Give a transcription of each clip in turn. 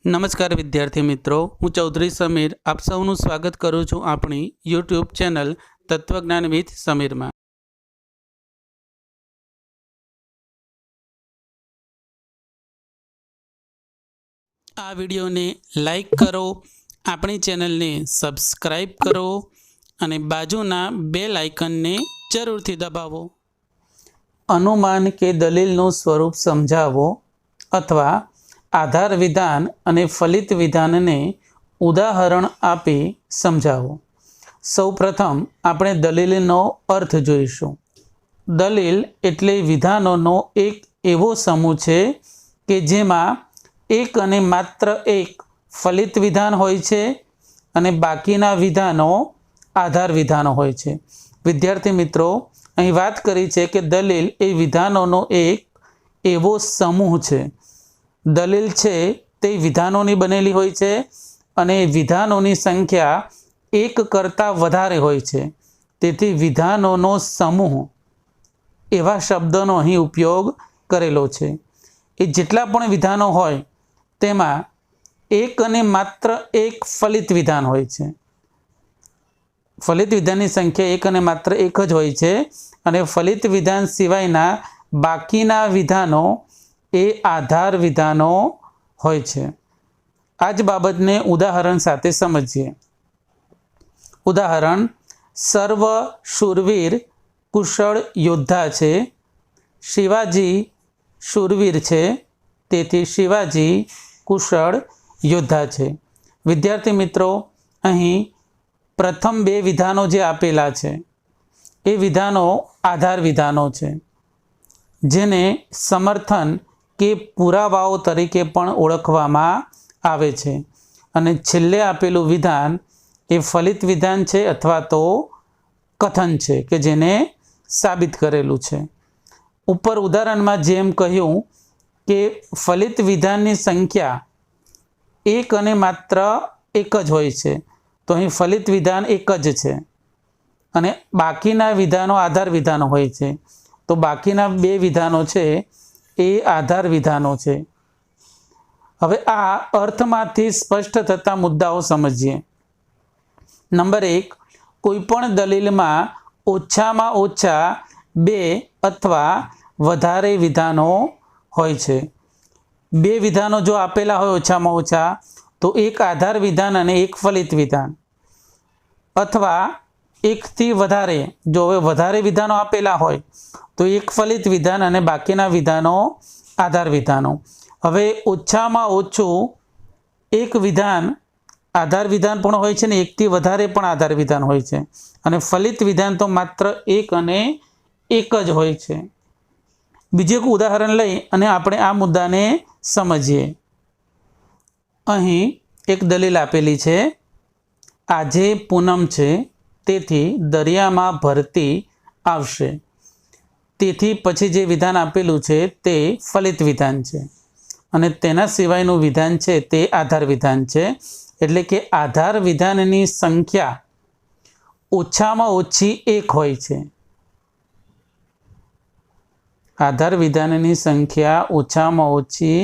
નમસ્કાર વિદ્યાર્થી મિત્રો, હું ચૌધરી સમીર આપ સૌનું સ્વાગત કરું છું આપણી યુટ્યુબ ચેનલ તત્વજ્ઞાન વિથ સમીરમાં। આ વિડીયોને લાઈક કરો, આપણી ચેનલને સબસ્ક્રાઈબ કરો અને બાજુના બેલ આઇકનને જરૂરથી દબાવો। અનુમાન કે દલીલનું સ્વરૂપ સમજાવો અથવા आधार विधान अने फलित विधान ने उदाहरण आपी समझावो। सौ प्रथम आपणे दलीलनो अर्थ जोईशुं। दलील एटले विधानोनो एक एवो समूह छे के जेमां एक अने मात्र एक फलित विधान होय छे अने बाकीना विधानो आधार विधानो होय छे। विद्यार्थी मित्रों, अहीं वात करी छे के दलील ए विधानोनो एक एवो समूह छे। दलील छे ते विधानोनी बनेली होय छे अने विधानोनी संख्या एक करता वधारे होय छे। तेथी विधानोनो समूह एवा शब्दोनो અહીં उपयोग करेलो छे। ए जेटला पण विधानो होय तेमां एक अने मात्र एक फलित विधान होय छे। फलित विधाननी संख्या एक अने मात्र एक ज होय छे अने फलित विधान सिवायना बाकीना विधानो ए आधार विधानो होय छे। आज बाबतने उदाहरण साथे समझीए। उदाहरण, सर्व शूरवीर कुशल योद्धा छे। शिवाजी शूरवीर छे, तेथी शिवाजी कुशल योद्धा छे। विद्यार्थी मित्रों, अहीं प्रथम बे विधानो जे आपेला छे ए विधानो आधार विधानो छे, जेने समर्थन के पुरावाओ तरीके पण ओळखवामां आवे छे। अने छेल्ले आपेलुं विधान ए फलित विधान छे अथवा तो कथन छे के जेने साबित करेलुं छे। उपर उदाहरणमां जेम कह्युं के फलित विधाननी संख्या एक अने मात्र एक ज होय छे, तो अहीं फलित विधान एक ज छे अने बाकीना विधानो आधार विधानो होय छे, तो बाकीना बे विधानो छे ए आधार विधानो छे। हवे आ अर्थमांथी स्पष्ट थता मुद्दाओ समझीए। नंबर एक, कोईपण दलीलमां ओछामां ओछा बे अथवा वधारे विधानो होय छे। बे विधानो जो आपेला होय ओछामां ओछा, तो एक आधार विधान अने एक फलित विधान, अथवा एक थी वधारे जो वधारे विधानो आपेला होय तो एक फलित विधान अने बाकीना विधानो आधार विधानो। हवे ओछामां ओछुं एक विधान आधार विधान पण होय छे ने एक थी वधारे पण आधार विधान होय छे अने फलित विधान तो मात्र एक अने एक ज होय छे। बीजुं एक उदाहरण लई अने आपणे आ मुद्दाने समजीए। अहीं एक दलील आपेली छे, आजे पूनम छे तेथी दरियामां भरती आवशे। तेथी पछी जे विधान आपेलुं छे ते फलित विधान छे अने तेना सिवायनुं विधान छे ते आधार विधान छे। एटले के आधार विधाननी संख्या ओछामां ओછી एक होय छे। आधार विधाननी संख्या ओछामां ओછી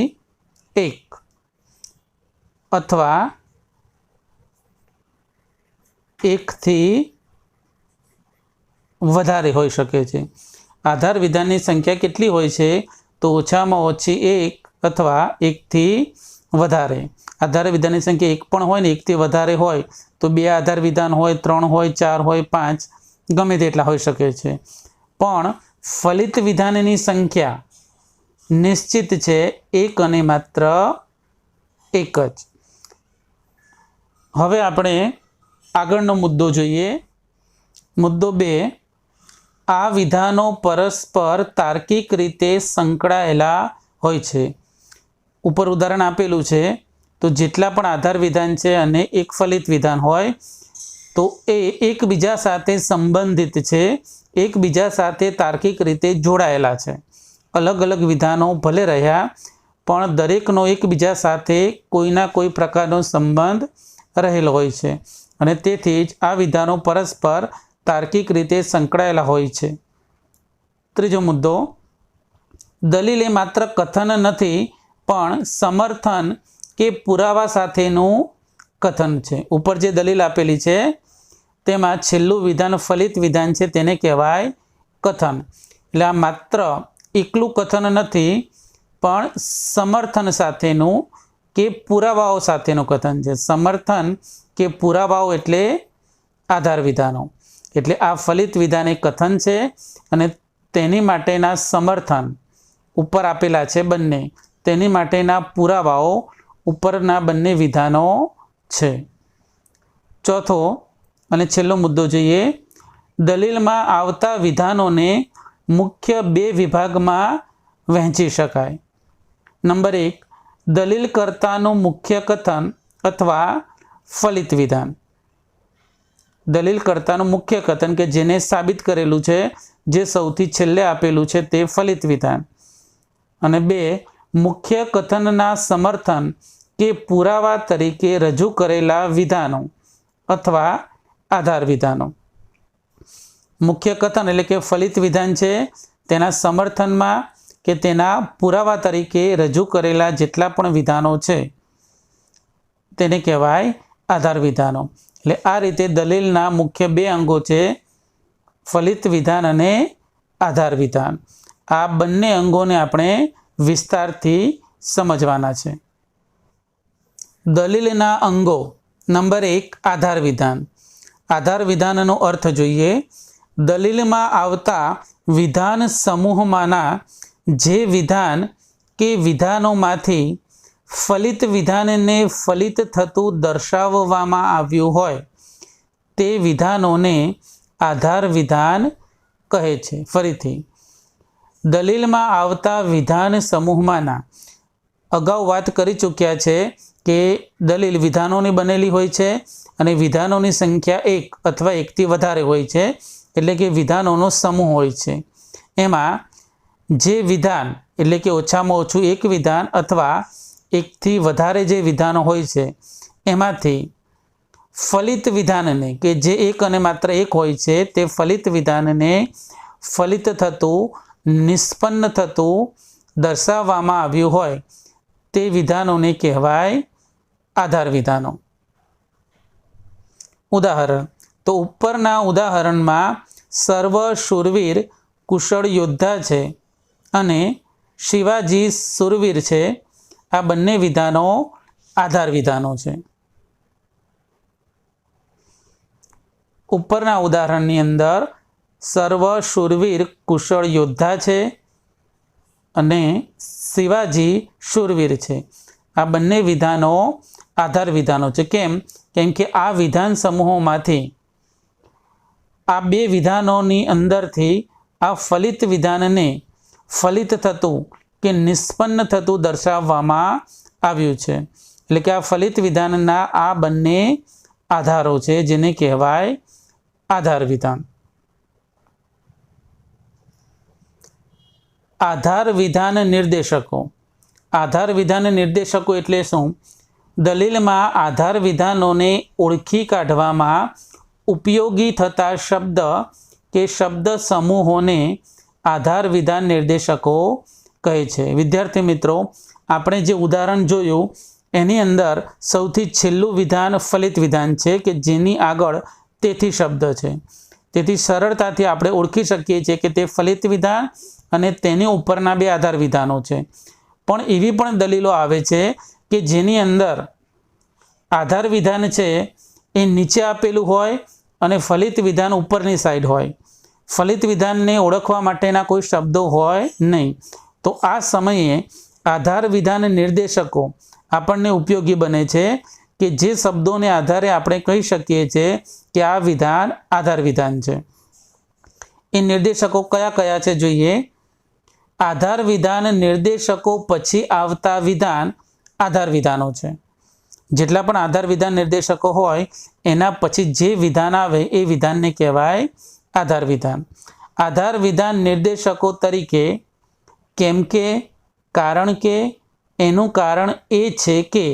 एक अथवा एक थी वधारे होई शके छे। आधार विधाननी संख्या केटली होय छे तो ओछामां ओછી एक अथवा एक थी वधारे। आधार विधाननी संख्या एक पण होय ने एक थी वधारे होय तो बे आधार विधान होय, त्रण होय, चार होय, पांच गमे तेटला होई शके छे। पण फलित विधाननी संख्या निश्चित छे एक अने मात्र एक ज। हवे आपणे आगळनो मुद्दो जोईए। मुद्दो बे, आ विधानो परस्पर तार्किक रीते संकळायेला होय छे। उपर उदाहरण आपेलुं छे, तो जेटला पण आधार विधान छे अने एक फलित विधान होय तो ए एकबीजा साथे संबंधित छे, एकबीजा साथे तार्किक रीते जोडायेला छे। अलग अलग विधानो भले रह्या पण दरेकनो एकबीजा साथे कोईना कोई प्रकारनो संबंध रहेलो होय छे अने तेथी ज आ विधानो परस्पर तार्किक रीते संकळायेला होय छे। त्रीजो मुद्दो, दलील ए मात्र कथन नथी पण समर्थन કે પુરાવા સાથેનું કથન છે। ઉપર જે દલીલ આપેલી છે તેમાં છેલ્લું વિધાન ફલિત વિધાન છે, તેને કહેવાય કથન। એટલે આ માત્ર એકલું કથન નથી, પણ સમર્થન સાથેનું કે પુરાવાઓ સાથેનું કથન છે। સમર્થન કે પુરાવાઓ એટલે આધાર વિધાનો। એટલે આ ફલિત વિધાન એક કથન છે અને તેની માટેના સમર્થન ઉપર આપેલા છે બંને, તેની માટેના પુરાવાઓ ઉપરના બંને વિધાનો છે। ચોથો અને છેલ્લો મુદ્દો જોઈએ। દલીલમાં આવતા વિધાનોને મુખ્ય બે વિભાગમાં વહેંચી શકાય। નંબર 1, દલીલકર્તાનું મુખ્ય કથન અથવા ફલિત વિધાન। દલીલકર્તાનું મુખ્ય કથન કે જેને સાબિત કરેલું છે, જે સૌથી છેલ્લે આપેલું છે, તે ફલિત વિધાન। અને 2, મુખ્ય કથનના સમર્થન કે પુરાવા તરીકે રજૂ કરેલા વિધાનો અથવા આધાર વિધાનો। મુખ્ય કથન એટલે કે ફલિત વિધાન છે, તેના સમર્થનમાં કે તેના પુરાવા તરીકે રજૂ કરેલા જેટલા પણ વિધાનો છે તેને કહેવાય આધાર વિધાનો। એટલે આ રીતે દલીલના મુખ્ય બે અંગો છે, ફલિત વિધાન અને આધાર વિધાન। આ બંને અંગોને આપણે વિસ્તારથી સમજવાના છે। દલીલના અંગો। નંબર 1, આધાર વિધાન। આધાર વિધાનનો અર્થ જોઈએ। દલીલમાં આવતા વિધાન સમૂહમાંના જે વિધાન કે વિધાનોમાંથી ફલિત વિધાનને ફલિત થતું દર્શાવવામાં આવ્યું હોય તે વિધાનોને આધાર વિધાન કહે છે। ફરીથી, દલીલમાં આવતા વિધાન સમૂહમાંના, અગાઉ વાત કરી ચૂક્યા છે કે દલીલ વિધાનોની બનેલી હોય છે અને વિધાનોની સંખ્યા 1 અથવા 1થી વધારે હોય છે, એટલે કે વિધાનોનો સમૂહ હોય છે। એમાં જે વિધાન એટલે કે ઓછામાં ઓછું એક વિધાન અથવા 1થી વધારે જે વિધાનો હોય છે એમાંથી ફલિત વિધાનને કે જે એક અને માત્ર એક હોય છે તે ફલિત વિધાનને ફલિત થતું, નિષ્પન્ન થતું દર્શાવવામાં આવ્યું હોય તે વિધાનોને કહેવાય આધાર વિધાનો। ઉદાહરણ તો ઉપરના ઉદાહરણમાં સર્વ શૂરવીર કુશળ યોદ્ધા છે અને શિવાજી શૂરવીર છે। આ બંને વિધાનો આધાર વિધાનો છે। ઉપરના ઉદાહરણની અંદર સર્વ શૂરવીર કુશળ યોદ્ધા છે અને શિવાજી શૂરવીર છે। આ બંને વિધાનો આધાર વિધાનો છે। કેમ કે આ વિધાન સમૂહોમાંથી આ બે વિધાનોની અંદરથી આ ફલિત વિધાનને ફલિત થતું કે નિષ્પન્ન થતું દર્શાવવામાં આવ્યું છે। એટલે કે આ ફલિત વિધાનના આ બંને આધારો છે, જેને કહેવાય આધાર વિધાન। આધાર વિધાન નિર્દેશકો। આધાર વિધાન નિર્દેશકો એટલે શું? દલીલમાં આધાર વિધાનોને ઓળખી કાઢવામાં ઉપયોગી થતા શબ્દ કે શબ્દ સમૂહોને આધાર વિધાન નિર્દેશકો કહે છે। વિદ્યાર્થી મિત્રો, આપણે જે ઉદાહરણ જોયું એની અંદર સૌથી છેલ્લું વિધાન ફલિત વિધાન છે કે જેની આગળ તેથી શબ્દ છે, તેથી સરળતાથી આપણે ઓળખી શકીએ છીએ કે તે ફલિત વિધાન અને તેની ઉપરના બે આધાર વિધાનો છે। પણ એવી પણ દલીલો આવે છે કે જેની અંદર આધાર વિધાન છે એ નીચે આપેલું હોય અને ફલિત વિધાન ઉપરની સાઈડ હોય, ફલિત વિધાનને ઓળખવા માટેના કોઈ શબ્દો હોય નહીં। તો આ સમયે આધાર વિધાન નિર્દેશકો આપણને ઉપયોગી બને છે કે જે શબ્દોને આધારે આપણે કહી શકીએ છીએ કે આ વિધાન આધાર વિધાન છે। એ નિર્દેશકો કયા કયા છે જોઈએ। આધાર વિધાન નિર્દેશકો પછી આવતા વિધાન આધાર વિધાનો છે। જેટલા પણ આધાર વિધાન નિર્દેશકો હોય એના પછી જે વિધાન આવે એ વિધાનને કહેવાય આધાર વિધાન। આધાર વિધાન નિર્દેશકો તરીકે કેમ કે, કારણ કે, એનું કારણ એ છે કે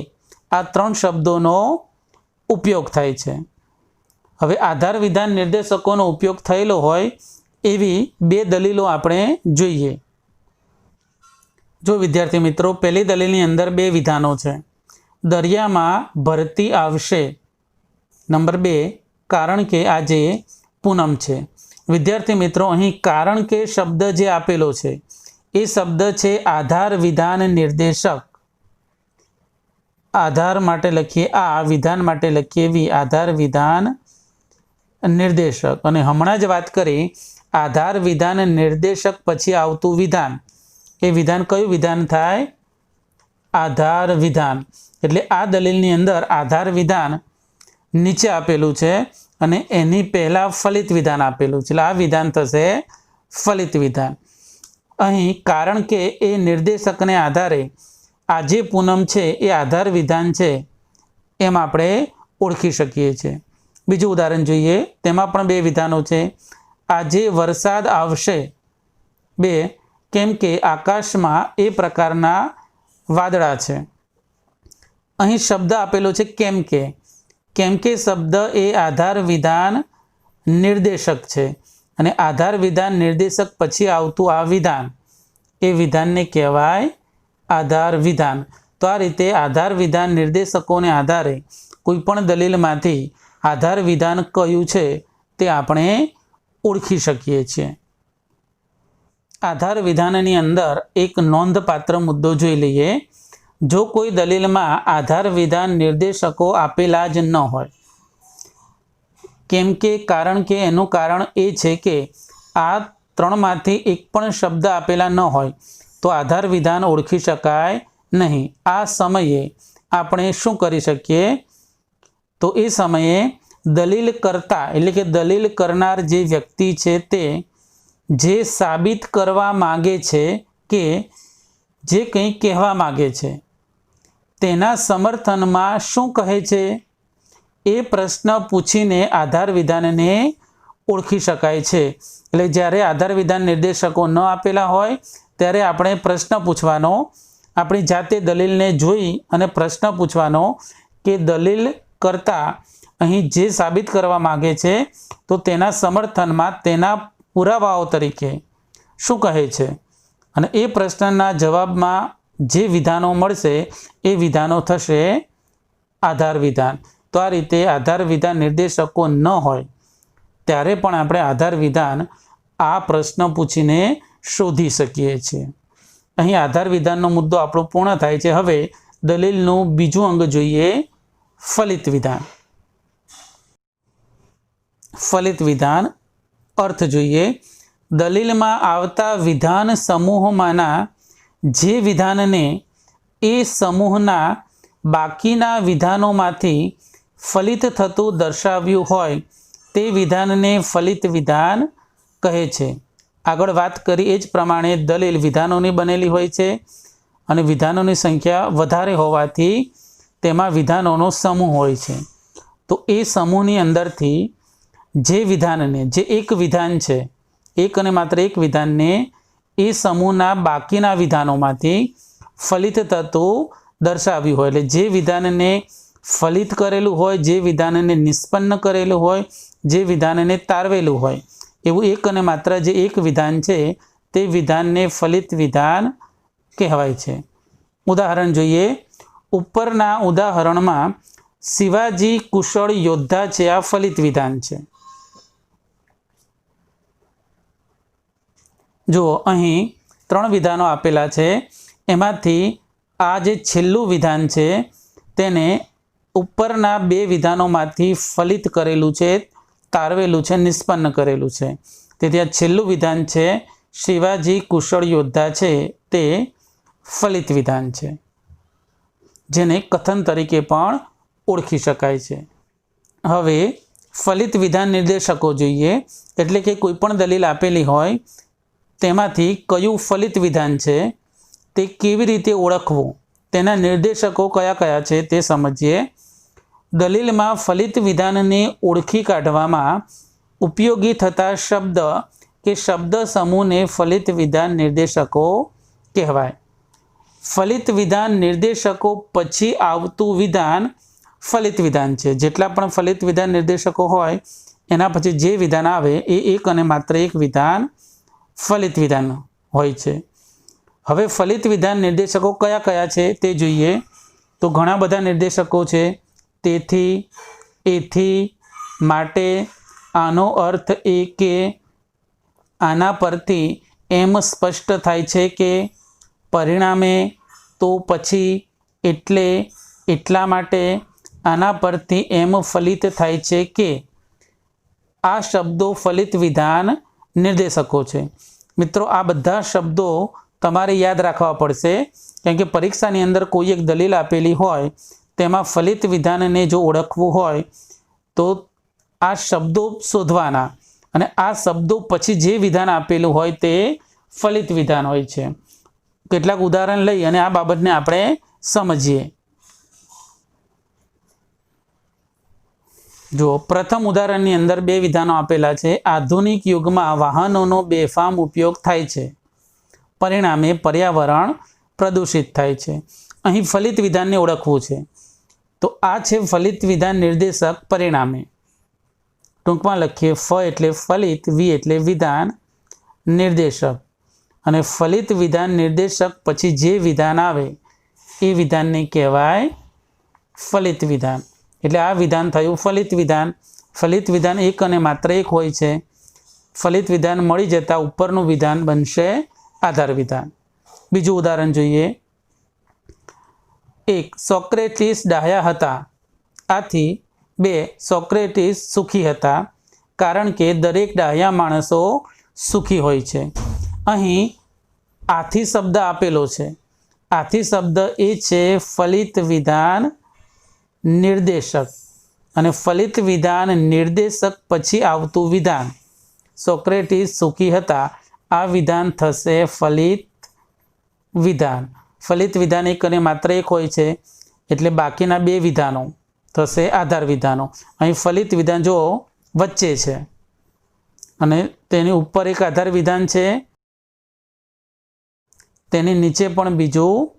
આ ત્રણ શબ્દોનો ઉપયોગ થાય છે। હવે આધાર વિધાન નિર્દેશકોનો ઉપયોગ થયેલો હોય એવી બે દલીલો આપણે જોઈએ। જો વિદ્યાર્થી મિત્રો, પહેલી દલીલની અંદર બે વિધાનો છે દરિયામાં ભરતી આવશે. નંબર 2, કારણ કે આજે પૂનમ છે. વિદ્યાર્થી મિત્રો, અહીં કારણ કે શબ્દ જે આપેલો છે એ શબ્દ છે આધાર વિધાન નિર્દેશક. આધાર માટે લખીએ આ, વિધાન માટે લખીએ વી. આધાર વિધાન નિર્દેશક. અને હમણાં જ વાત કરી આધાર વિધાન નિર્દેશક પછી આવતું વિધાન, એ વિધાન કયું વિધાન થાય? આધાર વિધાન. એટલે આ દલીલની અંદર આધાર વિધાન નીચે આપેલું છે અને એની પહેલાં ફલિત વિધાન આપેલું છે. એટલે આ વિધાન થશે ફલિત વિધાન. અહીં કારણ કે એ નિર્દેશકને આધારે આજે પૂનમ છે એ આધાર વિધાન છે એમ આપણે ઓળખી શકીએ છીએ. બીજું ઉદાહરણ જોઈએ, તેમાં પણ 2 વિધાનો છે. આજે વરસાદ આવશે. 2, કેમ કે આકાશમાં એ પ્રકારના વાદળા છે. અહીં શબ્દ આપેલો છે કેમ કે. કેમ કે શબ્દ એ આધાર વિધાન નિર્દેશક છે અને આધાર વિધાન નિર્દેશક પછી આવતું આ વિધાન, એ વિધાનને કહેવાય આધાર વિધાન. તો આ રીતે આધાર વિધાન નિર્દેશકોને આધારે કોઈ પણ દલીલમાંથી આધાર વિધાન કયું છે તે આપણે ઓળખી શકીએ છીએ. આધાર વિધાનની અંદર એક નોંધપાત્ર મુદ્દો જોઈ લઈએ. જો કોઈ દલીલમાં આધાર વિધાન નિર્દેશકો આપેલા જ ન હોય, કેમ કે કારણ કે એનું કારણ એ છે કે આ 3માંથી એક પણ શબ્દ આપેલા ન હોય તો આધાર વિધાન ઓળખી શકાય નહીં. આ સમયે આપણે શું કરી શકીએ? તો એ સમયે દલીલ કરતા એટલે કે દલીલ કરનાર જે વ્યક્તિ છે તે જે સાબિત કરવા માગે છે કે જે કંઈ કહેવા માગે છે તેના સમર્થનમાં શું કહે છે એ પ્રશ્ન પૂછીને આધાર વિધાનને ઓળખી શકાય છે. એટલે જ્યારે આધાર વિધાન નિર્દેશકો ન આપેલા હોય ત્યારે આપણે પ્રશ્ન પૂછવાનો, આપણી જાતે દલીલને જોઈ અને પ્રશ્ન પૂછવાનો કે દલીલ કરતા અહીં જે સાબિત કરવા માગે છે તો તેના સમર્થનમાં તેના પુરાવાઓ તરીકે શું કહે છે, અને એ પ્રશ્નના જવાબમાં જે વિધાનો મળશે એ વિધાનો થશે આધાર વિધાન. તો આ રીતે આધાર વિધાન નિર્દેશકો ન હોય ત્યારે પણ આપણે આધાર વિધાન આ પ્રશ્ન પૂછીને શોધી શકીએ છીએ. અહીં આધાર વિધાનનો મુદ્દો આપણો પૂર્ણ થાય છે. હવે દલીલનું બીજું અંગ જોઈએ, ફલિત વિધાન. ફલિત વિધાન અર્થ જોઈએ. દલીલમાં આવતા વિધાન સમૂહમાંના જે વિધાનને એ સમૂહના બાકીના વિધાનોમાંથી ફલિત થતું દર્શાવ્યું હોય તે વિધાનને ફલિત વિધાન કહે છે. આગળ વાત કરી એ જ પ્રમાણે દલીલ વિધાનોની બનેલી હોય છે અને વિધાનોની સંખ્યા વધારે હોવાથી તેમાં વિધાનોનો સમૂહ હોય છે. તો એ સમૂહની અંદરથી જે વિધાનને, જે એક વિધાન છે, એક અને માત્ર એક વિધાનને એ સમૂહના બાકીના વિધાનોમાંથી ફલિત થતું દર્શાવ્યું હોય, એટલે જે વિધાનને ફલિત કરેલું હોય, જે વિધાનને નિષ્પન્ન કરેલું હોય, જે વિધાનને તારવેલું હોય, એવું એક અને માત્ર જે એક વિધાન છે તે વિધાનને ફલિત વિધાન કહેવાય છે. ઉદાહરણ જોઈએ. ઉપરના ઉદાહરણમાં શિવાજી કુશળ યોદ્ધા છે, આ ફલિત વિધાન છે. જુઓ, અહીં 3 વિધાનો આપેલા છે. એમાંથી આ જે છેલ્લું વિધાન છે તેને ઉપરના 2 વિધાનોમાંથી ફલિત કરેલું છે, તારવેલું છે, નિષ્પન્ન કરેલું છે. તેથી આ છેલ્લું વિધાન છે શિવાજી કુશળ યોદ્ધા છે તે ફલિત વિધાન છે, જેને કથન તરીકે પણ ઓળખી શકાય છે. હવે ફલિત વિધાન નિર્દેશકો જોઈએ. એટલે કે કોઈ પણ દલીલ આપેલી હોય તેમાંથી કયું ફલિત વિધાન છે તે કેવી રીતે ઓળખવું, તેના નિર્દેશકો કયા કયા છે તે સમજીએ. દલીલમાં ફલિત વિધાનને ઓળખી કાઢવામાં ઉપયોગી થતા શબ્દ કે શબ્દ સમૂહને ફલિત વિધાન નિર્દેશકો કહેવાય. ફલિત વિધાન નિર્દેશકો પછી આવતું વિધાન ફલિત વિધાન છે. જેટલા પણ ફલિત વિધાન નિર્દેશકો હોય એના પછી જે વિધાન આવે એ એક અને માત્ર એક વિધાન ફલિત વિધાન હોય છે. હવે ફલિત વિધાન નિર્દેશકો કયા કયા છે તે જોઈએ. તો ઘણા બધા નિર્દેશકો છે, તેથી, એથી, માટે. આનો અર્થ એ કે આના પરથી એમ સ્પષ્ટ થાય છે કે, પરિણામે, તો પછી, એટલે, એટલા માટે. આના પરથી એમ ફલિત થાય છે કે. આ શબ્દો ફલિત વિધાન નિર્દેશકો છે. મિત્રો, આ બધા શબ્દો તમારે યાદ રાખવા પડશે, કેમ કે પરીક્ષાની અંદર કોઈ એક દલીલ આપેલી હોય તેમાં ફલિત વિધાનને જો ઓળખવું હોય તો આ શબ્દો શોધવાના, અને આ શબ્દો પછી જે વિધાન આપેલું હોય તે ફલિત વિધાન હોય છે. કેટલાક ઉદાહરણ લઈ અને આ બાબતને આપણે સમજીએ. જો પ્રથમ ઉદાહરણની અંદર બે વિધાનો આપેલા છે. આધુનિક યુગમાં વાહનોનો બેફામ ઉપયોગ થાય છે, પરિણામે પર્યાવરણ પ્રદૂષિત થાય છે. અહીં ફલિત વિધાનને ઓળખવું છે, તો આ છે ફલિત વિધાન નિર્દેશક પરિણામે. ટૂંકમાં લખીએ, ફ એટલે ફલિત, વી એટલે વિધાન નિર્દેશક, અને ફલિત વિધાન નિર્દેશક પછી જે વિધાન આવે એ વિધાનને કહેવાય ફલિત વિધાન. એટલે આ વિધાન થયું ફલિત વિધાન. ફલિત વિધાન એક અને માત્ર એક હોય છે. ફલિત વિધાન મળી જતાં ઉપરનું વિધાન બનશે આધાર વિધાન. બીજું ઉદાહરણ જોઈએ. 1. સોક્રેટિસ ડાહ્યા હતા. આથી 2. સોક્રેટિસ સુખી હતા, કારણ કે દરેક ડાહ્યા માણસો સુખી હોય છે. અહીં આથી શબ્દ આપેલો છે. આથી શબ્દ એ છે ફલિત વિધાન નિર્દેશક, અને ફલિત વિધાન નિર્દેશક પછી આવતું વિધાન સોક્રેટિસ સુખી હતા, આ વિધાન થશે ફલિત વિધાન. ફલિત વિધાન એક અને માત્ર એક હોય છે, એટલે બાકીના બે વિધાનો થશે આધાર વિધાનો. અહીં ફલિત વિધાન જો વચ્ચે છે અને તેની ઉપર એક આધાર વિધાન છે, તેની નીચે પણ બીજું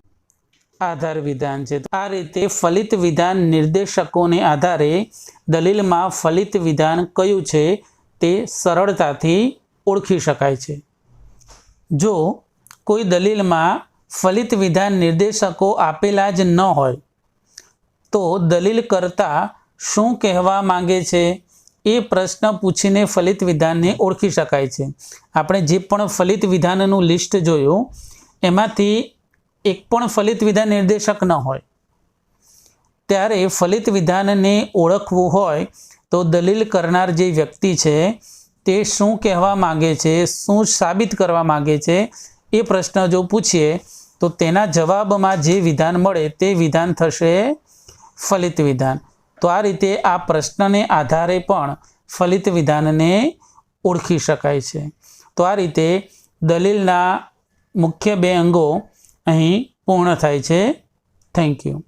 આધાર વિધાન છે. આ રીતે ફલિત વિધાન નિર્દેશકોને આધારે દલીલમાં ફલિત વિધાન કયું છે તે સરળતાથી ઓળખી શકાય છે. જો કોઈ દલીલમાં ફલિત વિધાન નિર્દેશકો આપેલા જ ન હોય તો દલીલ કરતા શું કહેવા માંગે છે એ પ્રશ્ન પૂછીને ફલિત વિધાનને ઓળખી શકાય છે. આપણે જે પણ ફલિત વિધાનનું લિસ્ટ જોયું એમાંથી એક પણ ફલિત વિધાન નિર્દેશક ન હોય, ત્યારે ફલિત વિધાનને ઓળખવું હોય તો દલીલ કરનાર જે વ્યક્તિ છે તે શું કહેવા માંગે છે, શું સાબિત કરવા માંગે છે એ પ્રશ્ન જો પૂછીએ તો તેના જવાબમાં જે વિધાન મળે તે વિધાન થશે ફલિત વિધાન. તો આ રીતે આ પ્રશ્નને આધારે પણ ફલિત વિધાનને ઓળખી શકાય છે. તો આ રીતે દલીલના મુખ્ય બે અંગો અહીં પૂર્ણ થાય છે. Thank you.